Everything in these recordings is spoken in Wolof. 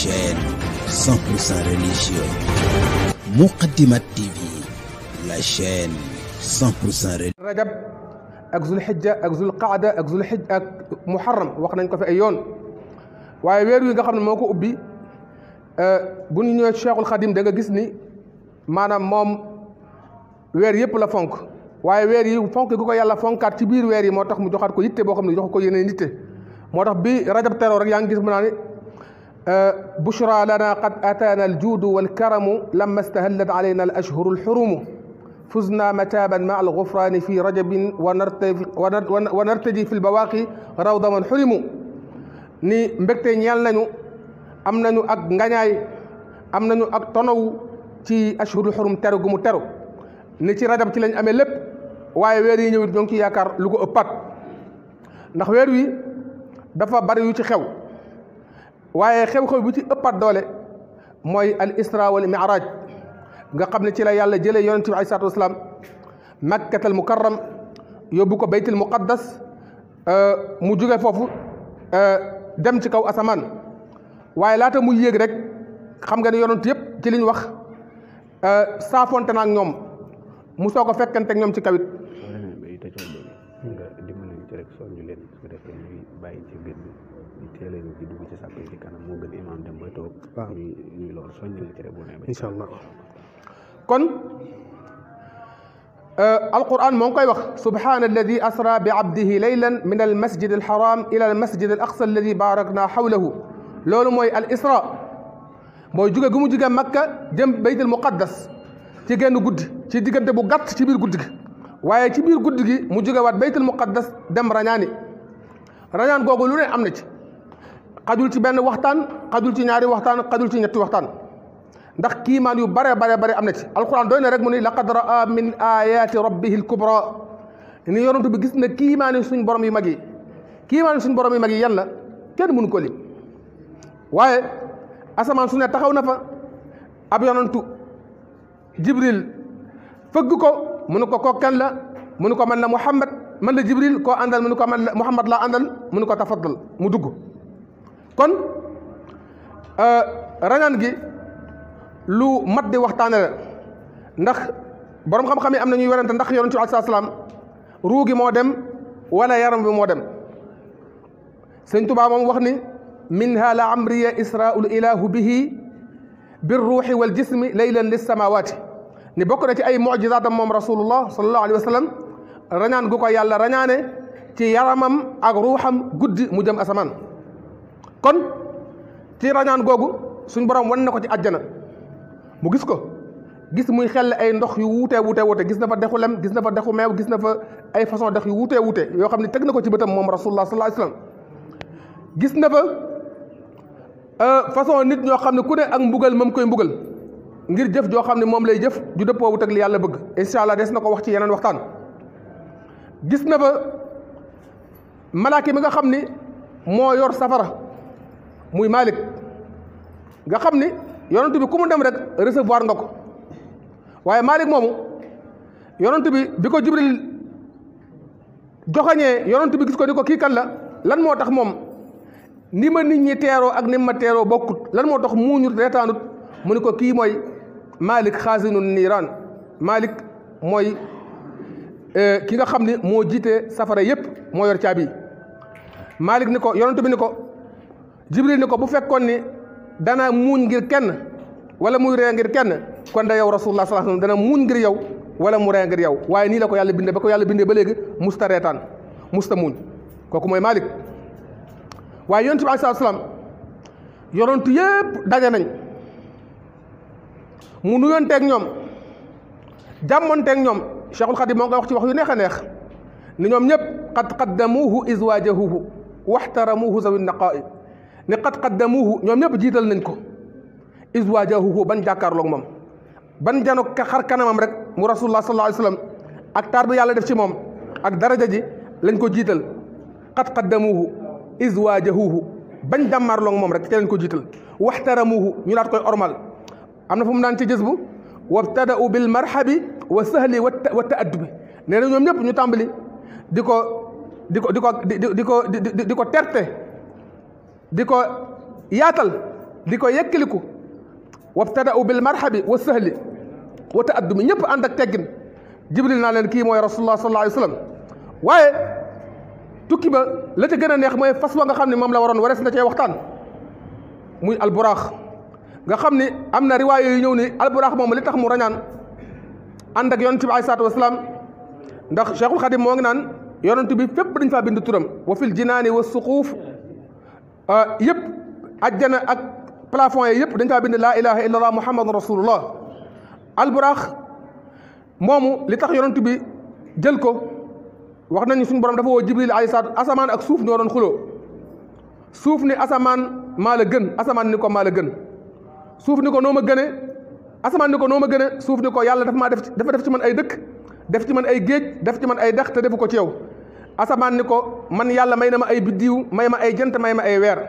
chaîne 100% religieuse. Moukhaddamatoul TV, la chaîne 100% religieuse. rajab ak zulhijja ak zulqaada ak zulhijja ak muharram wax nañ ko fi ay yoon waaye weer wi nga xam ne moo ko ubbi bu ñu ñëwee Cheikhul Khadim da nga gis ni maanaam moom weer yëpp la fonk waaye weer yi fonk gu ko yàlla fonkaat ci biir weer yi moo tax mu joxaat ko yitte boo xam ne jox ko yeneen yitte moo tax bi rajab teroo rek yaa ngi gis mu naa ne bushra lana qad ataana aljuudu walkaramu lamma stahallat alayna al ashhuru alxurumu fuzna mataban ma algufrani fi rajabin wa nartaji fi lbawaaqi rawda man xurimu ni mbégte ñeel nañu am nañu ak ngañaay am nañu ak tonow ci ashhurul xurum teru gu mu teru ni ci rajab ci lañ amee lépp waaye weer yi ñëwit ñoo ngi ci yaakaar lu ko ëppaat ndax weer wi dafa bari yu ci xew waaye xew-xew bi ci ëppaat doole mooy al isra wal mi'raj nga xam ne ci la yàlla jëlee yonent bi alayhi salaatu wasalaam makkatal mukarram yóbbu ko baytul muqaddas mu jóge foofu dem ci kaw asamaan waaye laata muy yéeg rek xam nga ne yonent yëpp ci liñ wax saafonte na ak ñoom mu soog a fekkante ak ñoom ci kawit nga dimbali ñu ci rek soññu leen su ko defee ñuy bàyyi ci biir bi ñu teel leen ci dugg ci sàpp yi ci kanam moo gën imaam dem bay toog. waaw ñuy loolu soññu leen ci rek bu neexee. incha allah kon alquran moo ngi koy wax subhaana alladi asra bi abdihi laylan min al masjid al haram ila al masjid al aqsa alladi barakna hawlahu loolu mooy al isra mooy jóge gu mu jóge makka jëm baytul muqaddas ci genn guddi ci diggante bu gàtt ci biir guddi gi waaye ci biir guddi gi mu jóge waat baytul muqaddas dem rañaani rañaan googu lu ne am na ci xajul ci benn waxtaan xajul ci ñaari waxtaan xajul ci ñetti waxtaan ndax kiimaan yu bare bare bare am na ci alquran doy na rek mu ni laqad raa min ayati rabbihi alkubra ni yonentu bi gis na kiimaani suñ borom yu mag yi kiimaani suñ borom yu mag yi yan la kenn mënu ko lim waaye asamaan su ne taxaw na fa ab yonentu jibril fëgg ko mu ne ko koo kan la mu ne ko man la muhammad man la jibril koo àndal mu ne ko man la muhammad laa àndal mu ne ko tafaddal mu dugg kon rañaan gi lu mat di waxtaane la ndax borom xam-xam yi am na ñuy werante ndax yonent bi alayhi salaam ruu gi moo dem wala yaram bi moo dem sëñ Tuubaa moom wax ni minha la amriya israul ilahu bihi bir ruuxi wal jismi laylan lis samawaati ni bokk na ci ay mujizaatam moom rasulullah sallallahu alayhi wa sallam rañaan gu ko yàlla rañaane ci yaramam ak ruuxam guddi mu jëm asamaan kon ci rañaan googu suñ borom wan na ko ci àjjana mu gis ko gis muy xel ay ndox yu wuutee wuute gis na fa dexu lem gis na fa dexu meew gis na fa ay façon dex yu wuutee wuute yoo xam ne teg na ko ci bëtam moom rasulullah sallallahu alayhi wa sallam gis na fa façon nit ñoo xam ne ku ne ak mbugal moom koy mbugal ngir jëf joo xam ne moom lay jëf ju dëppoo wut ak li yàlla bëgg incha allah des na ko wax ci yeneen waxtaan gis na fa malaaka mi nga xam ni moo yor safara muy Malik nga xam ni yonent bi ku mu dem rek recevoir nga ko waaye Malik moomu yonent bi ko Jibril joxañee yonent bi gis ko ni ko kii kan la lan moo tax moom ni ma nit ñi teeroo ak ni ma teeroo bokkut lan moo tax muuñut reetaanut mu ni ko kii mooy Malik xaasinu niiraan Malik mooy ki nga xam ni moo jiite safara yépp moo yor caabi Malik ni ko yonent bi ni ko Jibril ni ko bu fekkoon ni dana muuñ ngir kenn wala muy ree ngir kenn kon da yow rasulullah sallallahu alayhi wasallam dana muuñ ngir yow wala mu ree ngir yow waaye nii la ko yàlla bindee ba ko yàlla bindee ba léegi musta reetaan musta muuñ kooku mooy Malik waaye yonent bi alayhi salaam yonentu yépp daje nañ mu nuyonteeg ñoom jàmmonteeg ñoom Cheikhul Khadim moo ngi koy wax ci wax yu neex a neex ni ñoom ñëpp qad qaddamuuhu izwaajahuhu waxtaramuuhu zawi naqaa'i ni qad qaddamuuhu ñoom ñëpp jiital nañ ko izwaajahuhu ban jàkkaarloog moom ban jano xar kanamam rek mu rasulullah sallallahu alayhi wasallam ak taar bi yàlla def ci moom ak daraja ji lañ ko jiital qad qaddamuuhu izwaajahuhu bañ jàmmaarloog moom rek te lañ ko jiital waxtaramuuhu ñu daat koy ormal am na fu mu naan ci jës bu wabtada'u bil marhabi wa sahli wa ta'addubi nee na ñoom ñëpp ñu tàmbali di ko terte di ko yaatal di ko yekkiliku wabtada'u bil marhabi wa sahli wa ta'addumi ñëpp ànd ak teggin jibril naa leen kii mooy rasulullah sallallahu alayhi wa sallam waaye tukki ba la ca gën a neex mooy fas wa nga xam ne moom la waroon warees na cee waxtaan muy alburaax nga xam ni am na riwaaya yu ñëw ni alburaax moom li tax mu rañaan ànd ak yonent bi alayhi salaatu wasalaam ndax Cheikhul Khadim moo ngi naan yonent bi fépp dañ faa bind turam wa fil jinaani wa suquuf yëpp ajjana ak plafond yi yëpp dañ faa bind laa ilaha illa allah muhammadun rasulullah alburaax moomu li tax yonent bi jël ko wax nañu suñu borom dafa woo jibril alayhi salaatu asamaan ak suuf ñoo doon xuloo suuf ni asamaan maa la gën asamaan ni ko maa la gën suuf ni ko noo ma gëne asamaan ni ko noo ma gëne suuf ni ko yàlla dafa def ci man ay dëkk def ci man ay géej def ci man ay dex te defu ko ci yow asamaan ni ko man yàlla may na ma ay biddiw may ma ay jant may ma ay weer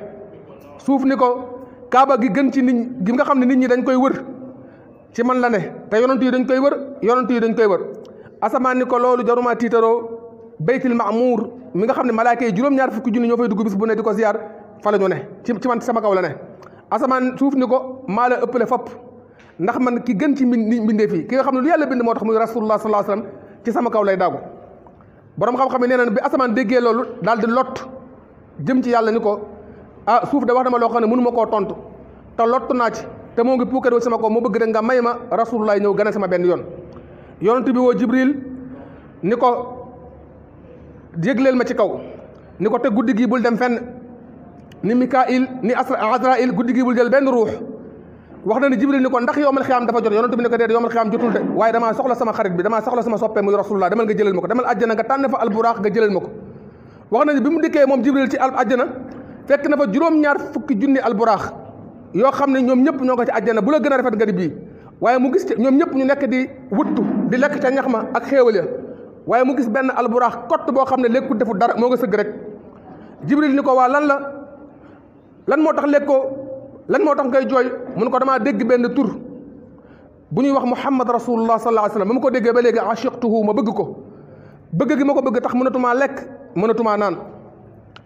suuf ni ko kaaba gi gën ci nit gi nga xam ne nit ñi dañ koy wër ci man la ne te yonent yi dañ koy wër yonent yi dañ koy wër asamaan ni ko loolu jaruma tiitaroo baytil maamuur mi nga xam ne malaaka yi juróom-ñaar fukki junni ñoo fay dugg bis bu ne di ko ziyaar fa la ñu ne ci man sama kaw la ne asamaan suuf ni ko maa la ëppale fopp ndax man ki gën ci mbindee fii ki nga xam ne lu yàlla bind moo tax muy rasulullah sallallahu alayhi wasallam ci sama kaw lay daagu borom xam-xam yi nee na bi asamaan déggee loolu daal di lott jëm ci yàlla ni ko ah suuf de wax dama loo xam ne mënu ma koo tontu te lott naa ci te moo ngi puukare sama kaw moo bëgg rek nga may ma rasulullah ñëw gën a sama benn yoon yonent bi woo jibril ni ko yëgleel ma ci kaw ni ko te guddi gi bul dem fenn ni mikail ni azrail guddi gi bul jël benn ruux wax na ni jibril ni ko ndax yowmal xiyaam dafa jot yonent bi ni ko déet yowmal xiyaam jotul de waaye damaa soxla sama xarit bi damaa soxla sama soppe muy rasulullah demal nga jëlal ma ko demal àjjana nga tànn fa alburaax nga jëlal ma ko wax na ni bi mu dikkee moom jibril ci àjjana fekk na fa juróom-ñaar fukki junni alburaax yoo xam ne ñoom ñëpp ñoo ko ci àjjana bu la gën a rafet nga di bii waaye mu gis ñoom ñëpp ñu nekk di wuttu di lekk ca ñax ma ak xéewal ya waaye mu gis benn alburaax kott boo xam ne lekkut defut dara moo nga sëgg rek jibril ni ko waa lan moo tax lekkoo lan moo tax ngay jooy mun ko damaa dégg benn tur bu ñuy wax muhammad rasulullah sallallahu alayhi wasallam ba ma ko déggee ba léegi ashiqtuhu ma bëgg ko bëgg gi ma ko bëgg tax mënatumaa lekk mënatumaa naan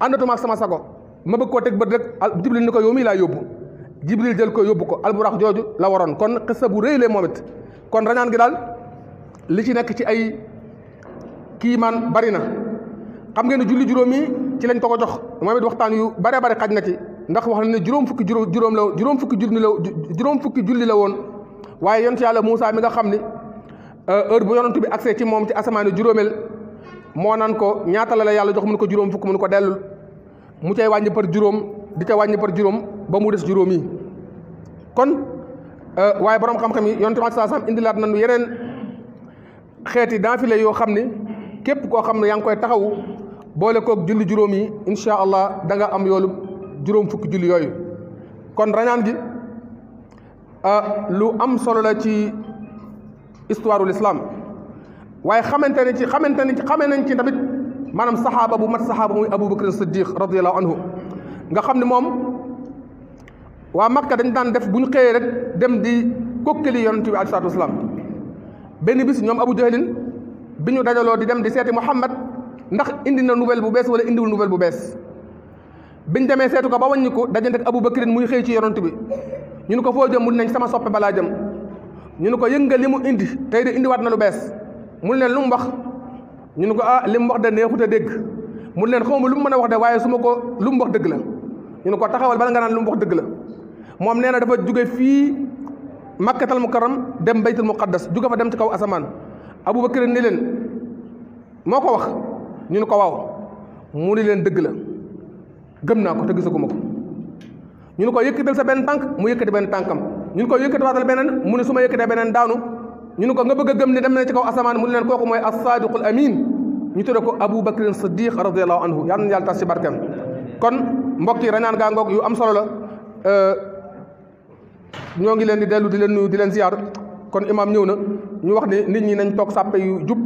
àndatumaa sama sago ma bëgg koo teg bët rek jibril ni ko yow mii laa yóbbu jibril jël ko yóbbu ko alburaax jooju la waroon kon xissa bu rëy lee moom it kon rañaan gi daal li ci nekk ci ay kiimaan bari na xam ngeen ne julli juróom yi ci lañ ko jox moom it waxtaan yu bare bare xaj na ci ndax wax na ne juróom fukki julli la woon waaye yonent yàlla Muusaa mi nga xam ni heure bu yonent bi accès ci moom ci asamaani juróomeel moo naan ko ñaata la yàlla jox mun ko juróom fukk mun ko dellul mu cay wàññi par juróom di ca wàññi par juróom ba mu des juróom yi kon waaye borom xam-xam yi yonent bi saa sam indilaat nañu yeneen xeeti naafile yoo xam ni képp koo xam ne yaa ngi koy taxawu boole koog julli juróom yi incha allah da nga am yoolu juróom fukki julli yooyu kon rañaan gi lu am solo la ci histoire ul islam waaye xamee nañ ci tamit maanaam saxaaba bu mat saxaaba muy Abu Bakr Siddiq radiyallahu anhu nga xam ne moom waa Makka dañ daan def bu ñu xëyee rek dem di kokkali yonent bi alayhi salaatu wasalaam benn bis ñoom Abu Jahlin bi ñu dajaloo di dem di seeti Muhammad ndax indi na nouvelle bu bees wala indiwul nouvelle bu bees biñ demee seetu ko ba wàññi ko dajante ak Abu Bakrin muy xëy ci yonent bi ñu ne ko foo jëm mu nañ sama soppe balaa jëm ñu ne ko yëngal li mu indi tey de indiwaat na lu bees mu leen lu mu wax ñu ne ko li mu wax de neexut a dégg mu leen xaw ma lu mu mën a wax de waaye su ma ko lu mu wax dëgg la ñu ne ko taxawal bala nga naan lu mu wax dëgg la moom nee na dafa jóge fii Makkatal Mukarram dem Baytul Muqaddas jóge fa dem ci kaw asamaan Abu Bakrin ni leen moo ko wax ñu ne ko waaw mu ni leen dëgg la gëm naa ko te gisaguma ko ñu ne ko yëkkatal sa benn tànk mu yëkkati benn tànkam ñu ne ko yëkkati waatal beneen mu ne su ma yëkkatee beneen daanu ñu ne ko nga bëgg a gëm ni dem na ci kaw asamaan mu ne leen kooku mooy as-saadiqul amin ñu tudde ko Abu Bakrin Siddiq radiyallahu anhu yal na yàlla tas ci barkeem kon mbokk yi rañaan gaa ngoog yu am solo la ñoo ngi leen di dellu di leen nuyu di leen ziyaar kon imaam ñëw na ñu wax ni nit ñi nañ toog sàppe yu jub